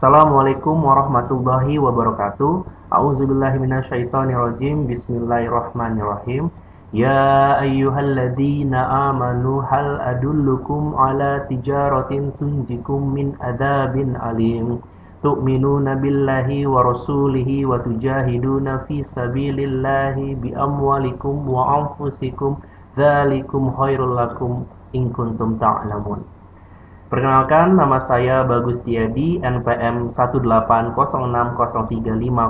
Assalamualaikum warahmatullahi wabarakatuh. A'udzubillahi minasyaitonirrajim. Bismillahirrahmanirrahim. Ya ayyuhalladzina amanu hal adullukum ala tijaratin tunjikum min adzabin alim. Tu'minuna billahi wa rasulihi wa tujahiduna fi sabilillahi bi amwalikum wa anfusikum. Dzalikum khairul lakum in kuntum ta'lamun. Perkenalkan, nama saya Bagus Tiadi, NPM 18060350001.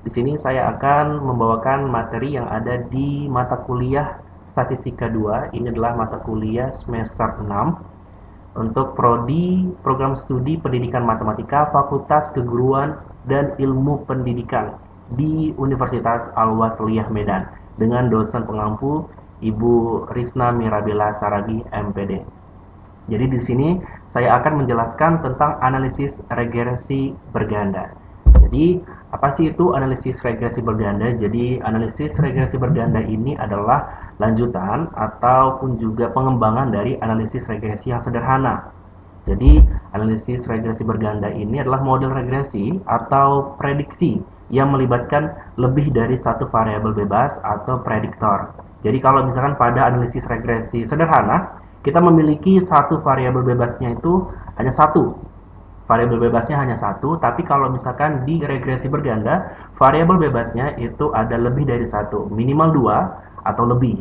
Di sini saya akan membawakan materi yang ada di mata kuliah Statistika 2. Ini adalah mata kuliah semester 6 untuk prodi Program Studi Pendidikan Matematika Fakultas Keguruan dan Ilmu Pendidikan di Universitas Al-Wasliyah Medan dengan dosen pengampu Ibu Risna Mirabella Saragi, MPD. Jadi di sini saya akan menjelaskan tentang analisis regresi berganda. Jadi apa sih itu analisis regresi berganda? Jadi analisis regresi berganda ini adalah lanjutan ataupun juga pengembangan dari analisis regresi yang sederhana. Jadi analisis regresi berganda ini adalah model regresi atau prediksi yang melibatkan lebih dari satu variabel bebas atau prediktor. Jadi kalau misalkan pada analisis regresi sederhana, kita memiliki satu variabel bebasnya itu hanya satu. Variabel bebasnya hanya satu, tapi kalau misalkan di regresi berganda, variabel bebasnya itu ada lebih dari satu, minimal dua atau lebih.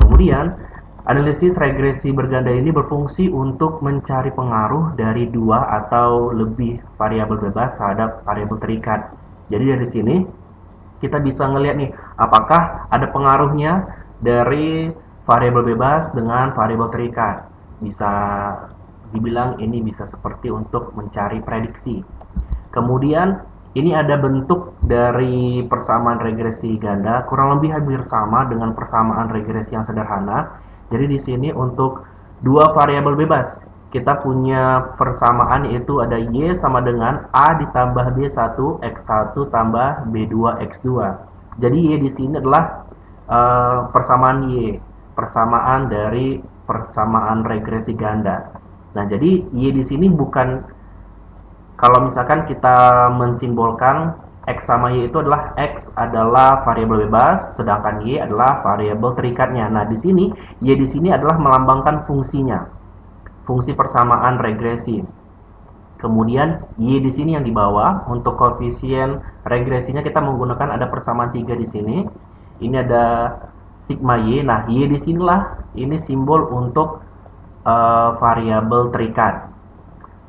Kemudian, analisis regresi berganda ini berfungsi untuk mencari pengaruh dari dua atau lebih variabel bebas terhadap variabel terikat. Jadi dari sini kita bisa ngelihat nih, apakah ada pengaruhnya dari variabel bebas dengan variabel terikat. Bisa dibilang ini bisa seperti untuk mencari prediksi. Kemudian ini ada bentuk dari persamaan regresi ganda, kurang lebih hampir sama dengan persamaan regresi yang sederhana. Jadi di sini untuk dua variabel bebas, kita punya persamaan yaitu ada Y sama dengan A ditambah B1 X1 tambah B2 X2. Jadi Y di sini adalah persamaan Y, persamaan dari persamaan regresi ganda. Nah, jadi Y di sini bukan, kalau misalkan kita mensimbolkan X sama Y itu adalah X adalah variabel bebas, sedangkan Y adalah variabel terikatnya. Nah, di sini Y di sini adalah melambangkan fungsinya, fungsi persamaan regresi. Kemudian Y di sini yang di bawah, untuk koefisien regresinya kita menggunakan ada persamaan 3 di sini. Ini ada sigma Y. Nah, Y di sinilah ini simbol untuk variabel terikat.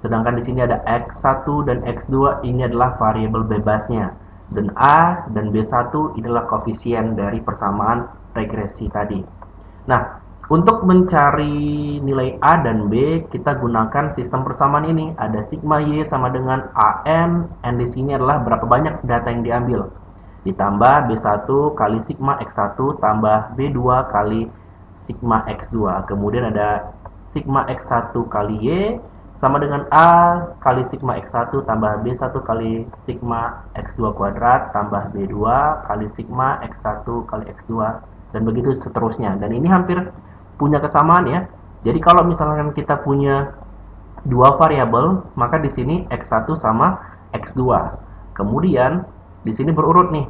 Sedangkan di sini ada X1 dan X2, ini adalah variabel bebasnya. Dan A dan B1 inilah koefisien dari persamaan regresi tadi. Nah, untuk mencari nilai A dan B, kita gunakan sistem persamaan ini. Ada sigma Y sama dengan AN, N di sini adalah berapa banyak data yang diambil. Ditambah B1 kali sigma X1 tambah B2 kali sigma X2. Kemudian ada sigma X1 kali Y sama dengan A kali sigma X1 tambah B1 kali sigma X2 kuadrat tambah B2 kali sigma X1 kali X2 dan begitu seterusnya. Dan ini hampir punya kesamaan ya. Jadi kalau misalkan kita punya dua variabel, maka di sini X1 sama X2. Kemudian di sini berurut nih.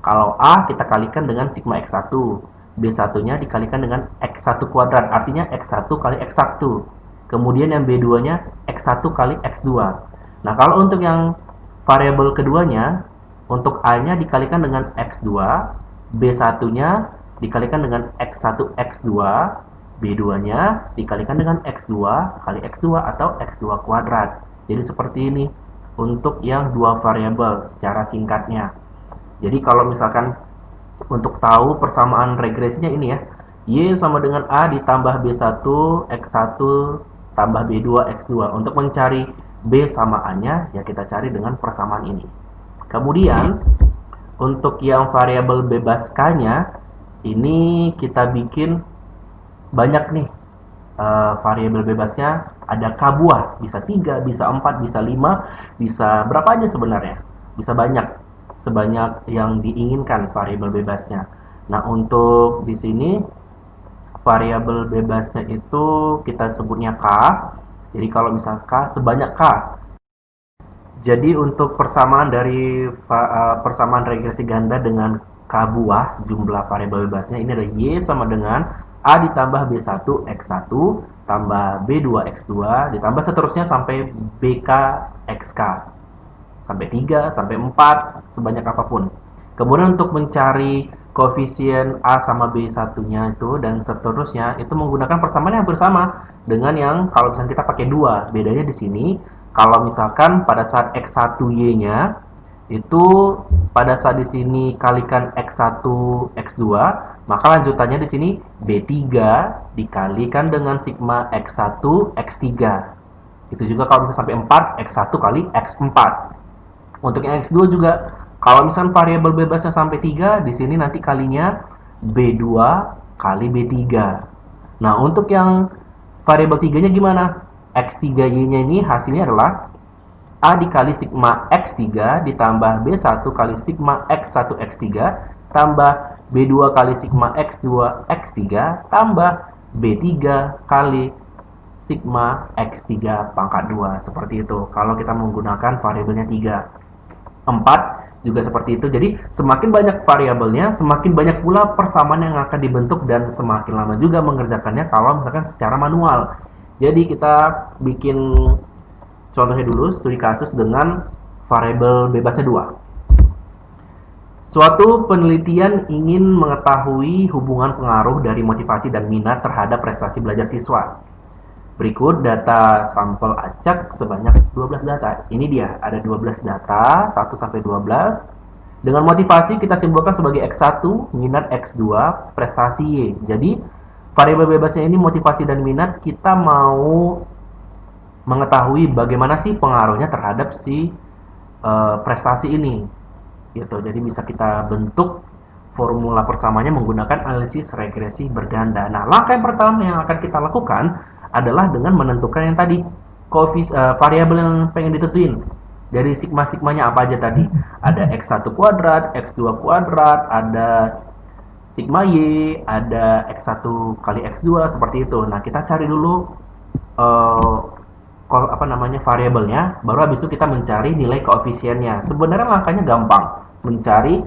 Kalau A kita kalikan dengan sigma X1, B1-nya dikalikan dengan X1 kuadrat, artinya X1 kali X1. Kemudian yang B2-nya X1 kali X2. Nah, kalau untuk yang variabel keduanya, untuk A-nya dikalikan dengan X2, B1-nya dikalikan dengan X1 X2, B2-nya dikalikan dengan X2 kali X2 atau X2 kuadrat. Jadi seperti ini untuk yang dua variabel secara singkatnya. Jadi kalau misalkan untuk tahu persamaan regresinya ini ya, Y sama dengan A ditambah B1 X1 tambah B2 X2. Untuk mencari B sama A-nya ya kita cari dengan persamaan ini. Kemudian untuk yang variabel bebas K-nya ini kita bikin banyak nih variabel bebasnya, ada K buah, bisa 3, bisa 4, bisa 5, bisa berapa aja sebenarnya, bisa banyak, sebanyak yang diinginkan variabel bebasnya. Nah, untuk di sini variabel bebasnya itu kita sebutnya K. Jadi kalau misalkan K sebanyak K, Jadi untuk persamaan dari persamaan regresi ganda dengan K buah jumlah variabel bebasnya ini adalah Y sama dengan A ditambah B1 X1 tambah B2 X2 ditambah seterusnya sampai BK XK sampai 3 sampai 4 sebanyak apapun. Kemudian untuk mencari koefisien A sama B1-nya itu dan seterusnya itu menggunakan persamaan yang bersama dengan yang kalau misalnya kita pakai 2. Bedanya di sini kalau misalkan pada saat X1Y-nya itu pada saat di sini kalikan X1 X2, maka lanjutannya di sini B3 dikalikan dengan sigma X1 X3. Itu juga kalau misalnya sampai 4 X1 kali X4. Untuk yang X2 juga kalau misalnya variabel bebasnya sampai 3, di sini nanti kalinya B2 kali B3. Nah, untuk yang variabel 3-nya gimana? X3Y-nya ini hasilnya adalah A dikali sigma X3 ditambah B1 kali sigma X1 X3 tambah B2 kali sigma X2 X3 tambah B3 kali sigma X3 pangkat 2. Seperti itu. Kalau kita menggunakan variabelnya 3. 4 juga seperti itu. Jadi semakin banyak variabelnya, semakin banyak pula persamaan yang akan dibentuk dan semakin lama juga mengerjakannya kalau misalkan secara manual. Jadi kita bikin contohnya dulu studi kasus dengan variabel bebasnya 2. Suatu penelitian ingin mengetahui hubungan pengaruh dari motivasi dan minat terhadap prestasi belajar siswa. Berikut data sampel acak sebanyak 12 data. Ini dia, ada 12 data, 1 sampai 12. Dengan motivasi kita simbolkan sebagai X1, minat X2, prestasi Y. Jadi, variabel bebasnya ini motivasi dan minat, kita mau mengetahui bagaimana sih pengaruhnya terhadap si prestasi ini. Gitu. Jadi bisa kita bentuk formula persamanya menggunakan analisis regresi berganda. Nah, langkah yang pertama yang akan kita lakukan adalah dengan menentukan yang tadi variabel yang pengen ditentuin. Dari sigma-sigmanya apa aja tadi? Ada X1 kuadrat, X2 kuadrat, ada sigma Y, ada X1 kali X2 seperti itu. Nah, kita cari dulu uh, variabelnya, baru habis itu kita mencari nilai koefisiennya. Sebenarnya langkahnya gampang, mencari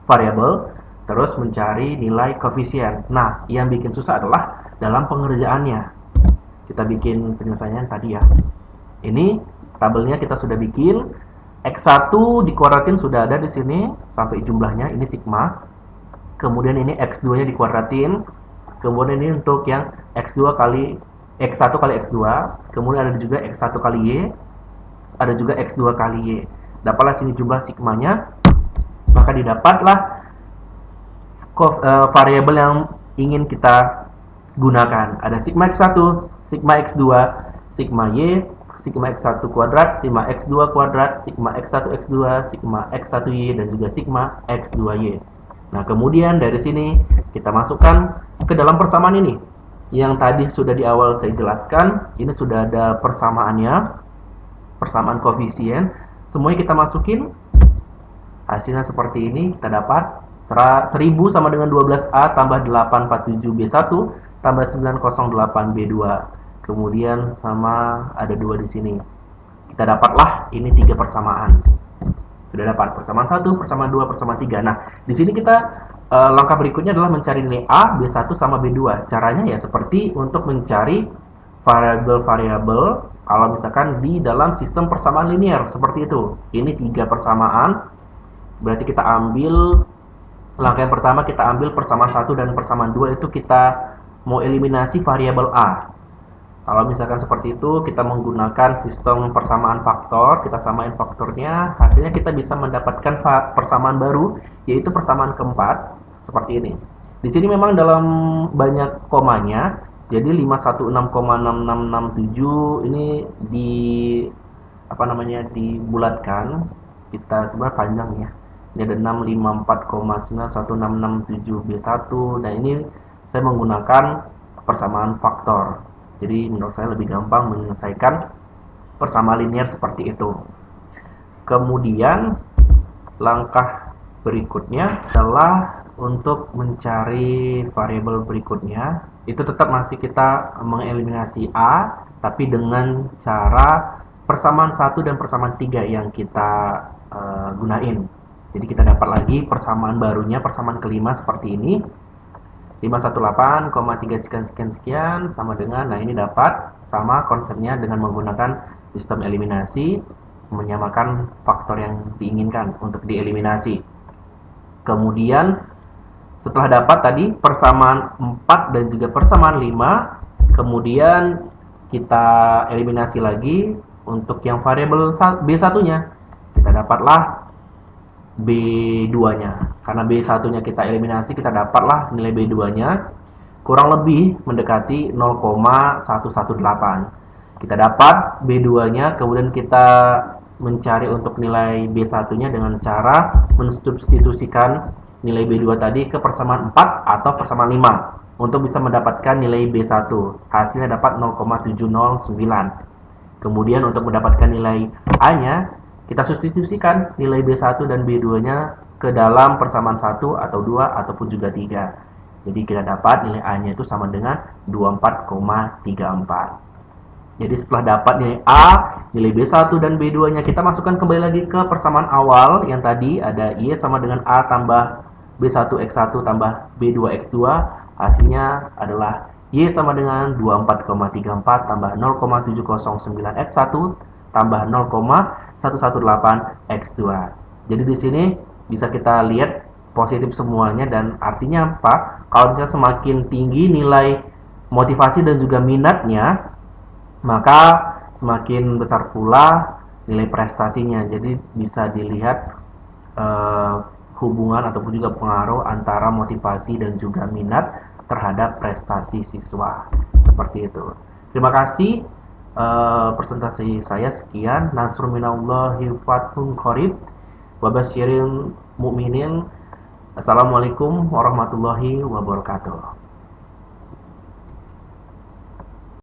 variabel terus mencari nilai koefisien. Nah, yang bikin susah adalah dalam pengerjaannya. Kita bikin penyelesaian tadi ya. Ini tabelnya kita sudah bikin. X1 dikuadratin sudah ada di sini sampai jumlahnya, ini sigma. Kemudian ini X2-nya dikuadratin. Kemudian ini untuk yang X2 kali X1 kali X2, kemudian ada juga X1 kali Y, ada juga X2 kali Y. Dapatlah sini jumlah sigmanya, maka didapatlah variabel yang ingin kita gunakan. Ada sigma X1, sigma X2, sigma Y, sigma X1 kuadrat, sigma X2 kuadrat, sigma X1 X2, sigma X1Y, dan juga sigma X2Y. Nah, kemudian dari sini kita masukkan ke dalam persamaan ini. Yang tadi sudah di awal saya jelaskan, ini sudah ada persamaannya, persamaan koefisien. Semuanya kita masukin, hasilnya seperti ini. Kita dapat 1000 sama dengan 12A tambah 847B1 tambah 908B2. Kemudian sama ada 2 di sini. Kita dapatlah ini 3 persamaan. Sudah dapat persamaan 1, persamaan 2, persamaan 3. Nah, di sini kita langkah berikutnya adalah mencari nilai A, B1 sama B2. Caranya ya seperti untuk mencari variabel-variabel kalau misalkan di dalam sistem persamaan linear seperti itu. Ini 3 persamaan. Berarti kita ambil langkah yang pertama, kita ambil persamaan 1 dan persamaan 2 itu kita mau eliminasi variabel A. Kalau misalkan seperti itu, kita menggunakan sistem persamaan faktor, kita samain faktornya, hasilnya kita bisa mendapatkan persamaan baru, yaitu persamaan keempat, seperti ini. Di sini memang dalam banyak komanya, jadi 516,6667 ini dibulatkan. Kita sebenarnya panjang ya. Ini ada 654,91667B1, dan ini saya menggunakan persamaan faktor. Jadi menurut saya lebih gampang menyelesaikan persamaan linear seperti itu. Kemudian langkah berikutnya adalah untuk mencari variabel berikutnya. Itu tetap masih kita mengeliminasi A, tapi dengan cara persamaan 1 dan persamaan 3 yang kita gunain. Jadi kita dapat lagi persamaan barunya, persamaan kelima seperti ini. 518,3 sekian sekian sekian sama dengan, nah ini dapat sama konsepnya dengan menggunakan sistem eliminasi, menyamakan faktor yang diinginkan untuk dieliminasi. Kemudian setelah dapat tadi persamaan 4 dan juga persamaan 5, kemudian kita eliminasi lagi untuk yang variabel B1-nya. Kita dapatlah B2-nya. Karena B1-nya kita eliminasi, kita dapatlah nilai B2-nya kurang lebih mendekati 0,118. Kita dapat B2-nya, kemudian kita mencari untuk nilai B1-nya dengan cara mensubstitusikan nilai B2 tadi ke persamaan 4 atau persamaan 5 untuk bisa mendapatkan nilai B1. Hasilnya dapat 0,709. Kemudian untuk mendapatkan nilai A-nya, kita substitusikan nilai B1 dan B2-nya ke dalam persamaan 1 atau 2 ataupun juga 3. Jadi kita dapat nilai A-nya itu sama dengan 24,34. Jadi setelah dapat nilai A, nilai B1 dan B2-nya, kita masukkan kembali lagi ke persamaan awal yang tadi ada Y sama dengan A tambah B1X1 tambah B2X2. Hasilnya adalah Y sama dengan 24,34 tambah 0,709X1 tambah 0,118X2. Jadi di sini bisa kita lihat positif semuanya, dan artinya apa? Kalau misalnya semakin tinggi nilai motivasi dan juga minatnya, maka semakin besar pula nilai prestasinya. Jadi bisa dilihat hubungan ataupun juga pengaruh antara motivasi dan juga minat terhadap prestasi siswa. Seperti itu. Terima kasih. Presentasi saya sekian. Nasrun minallahi fathun qarib wa basyiril mu'minin. Assalamualaikum warahmatullahi wabarakatuh.